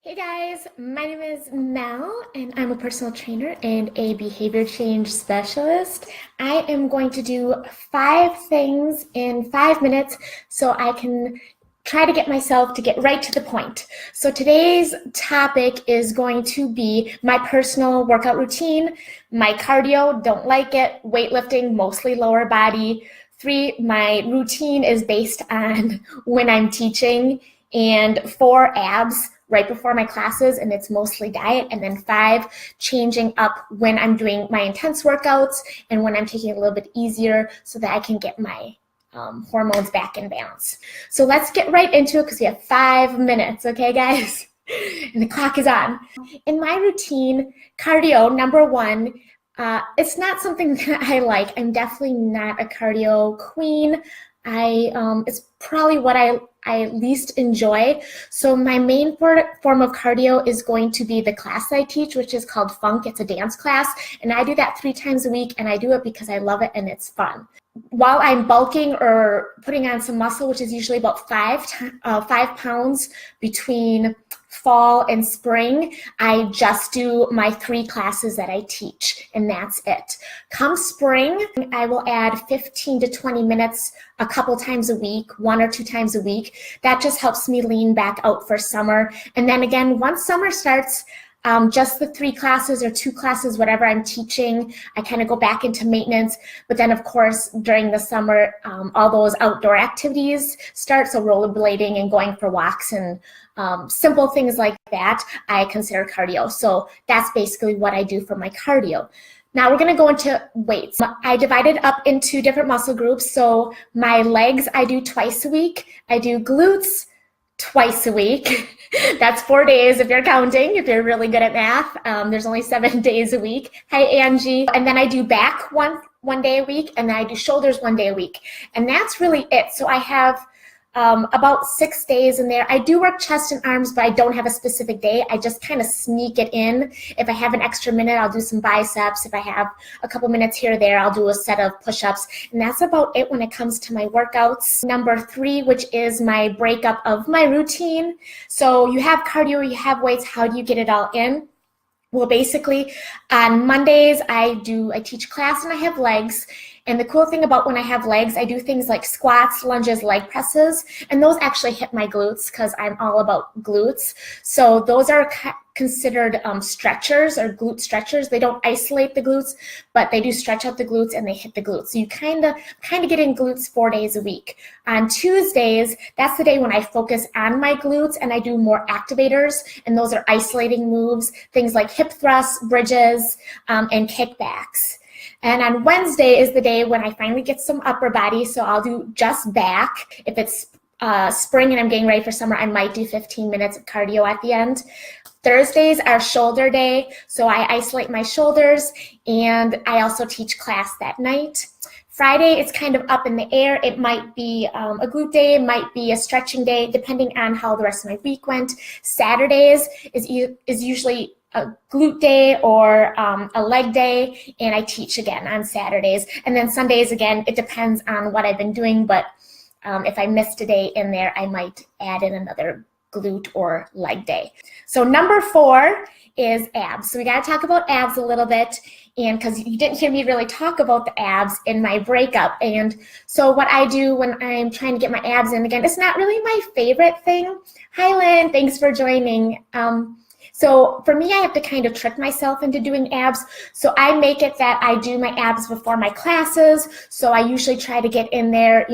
Hey guys, my name is Mel and I'm a personal trainer and a behavior change specialist. I am going to do 5 things in 5 minutes so I can try to get myself to get right to the point. So today's topic is going to be my personal workout routine, my cardio, don't like it, weightlifting, mostly lower body. 3, my routine is based on when I'm teaching, and 4, abs right before my classes, and it's mostly diet. And then 5, changing up when I'm doing my intense workouts and when I'm taking it a little bit easier so that I can get my hormones back in balance. So let's get right into it because we have 5 minutes, okay guys? And the clock is on. In my routine, cardio, number 1, it's not something that I like. I'm definitely not a cardio queen. It's probably what I least enjoy. So my main form of cardio is going to be the class I teach, which is called Funk. It's a dance class, and I do that 3 times a week, and I do it because I love it and it's fun. While I'm bulking or putting on some muscle, which is usually about 5 pounds between fall and spring, I just do my 3 classes that I teach, and that's it. Come spring, I will add 15 to 20 minutes a couple times a week, 1 or 2 times a week. That just helps me lean back out for summer. And then again, once summer starts, just the 3 classes or 2 classes, whatever I'm teaching, I kind of go back into maintenance. But then, of course, during the summer, all those outdoor activities start, so rollerblading and going for walks and simple things like that, I consider cardio. So that's basically what I do for my cardio. Now we're going to go into weights. I divided up into different muscle groups. So my legs, I do twice a week. I do glutes twice a week. That's 4 days if you're counting, if you're really good at math. There's only 7 days a week. Hi, Angie. And then I do back one day a week, and then I do shoulders 1 day a week. And that's really it. So I have about 6 days in there. I do work chest and arms, but I don't have a specific day. I just kind of sneak it in. If I have an extra minute, I'll do some biceps. If I have a couple minutes here or there, I'll do a set of push-ups. And that's about it when it comes to my workouts. Number 3, which is my breakup of my routine. So you have cardio, you have weights. How do you get it all in? Well, basically, on Mondays, I teach class and I have legs. And the cool thing about when I have legs, I do things like squats, lunges, leg presses, and those actually hit my glutes because I'm all about glutes. So those are considered stretchers or glute stretchers. They don't isolate the glutes, but they do stretch out the glutes and they hit the glutes. So you kind of get in glutes 4 days a week. On Tuesdays, that's the day when I focus on my glutes and I do more activators, and those are isolating moves, things like hip thrusts, bridges, and kickbacks. And on Wednesday is the day when I finally get some upper body, so I'll do just back. If it's spring and I'm getting ready for summer, I might do 15 minutes of cardio at the end. Thursdays are shoulder day, so I isolate my shoulders, and I also teach class that night. Friday, it's kind of up in the air. It might be a glute day, it might be a stretching day, depending on how the rest of my week went. Saturdays is usually a glute day or a leg day, and I teach again on Saturdays. And then Sundays, again, it depends on what I've been doing, but if I missed a day in there, I might add in another glute or leg day. So number 4 is abs. So we got to talk about abs a little bit, and because you didn't hear me really talk about the abs in my breakup. And so what I do when I'm trying to get my abs in, again, it's not really my favorite thing. Hi, Lynn, thanks for joining. So for me, I have to kind of trick myself into doing abs. So I make it that I do my abs before my classes. So I usually try to get in there,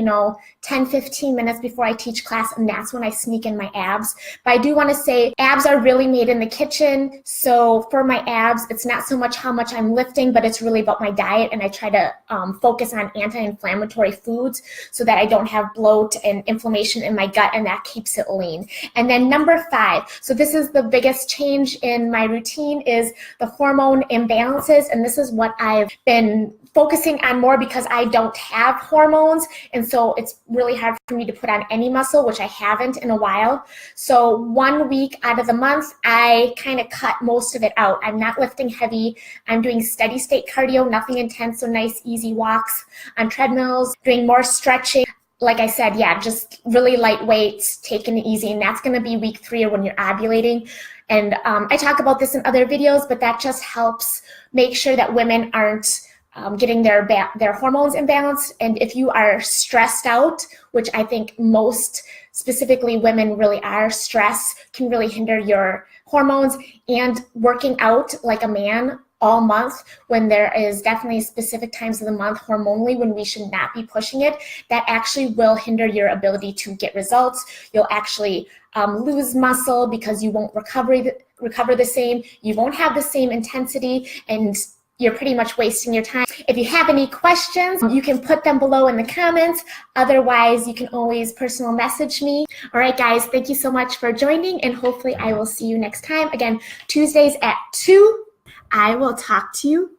10, 15 minutes before I teach class, and that's when I sneak in my abs. But I do want to say abs are really made in the kitchen. So for my abs, it's not so much how much I'm lifting, but it's really about my diet. And I try to focus on anti-inflammatory foods so that I don't have bloat and inflammation in my gut, and that keeps it lean. And then number 5, so this is the biggest change in my routine, is the hormone imbalances. And this is what I've been focusing on more because I don't have hormones, and so it's really hard for me to put on any muscle, which I haven't in a while. So 1 week out of the month, I kind of cut most of it out. I'm not lifting heavy. I'm doing steady state cardio, nothing intense, so nice easy walks on treadmills, doing more stretching. like I said, yeah, just really lightweight, taking it easy, and that's going to be week 3 or when you're ovulating. And I talk about this in other videos, but that just helps make sure that women aren't getting their hormones imbalanced. And if you are stressed out, which I think most, specifically women, really are, stress can really hinder your hormones. And working out like a man all month, when there is definitely specific times of the month hormonally when we should not be pushing it, that actually will hinder your ability to get results. You'll actually lose muscle because you won't recover the same. You won't have the same intensity, and you're pretty much wasting your time. If you have any questions, you can put them below in the comments. Otherwise, you can always personal message me. All right, guys, thank you so much for joining, and hopefully I will see you next time. Again, Tuesdays at 2. I will talk to you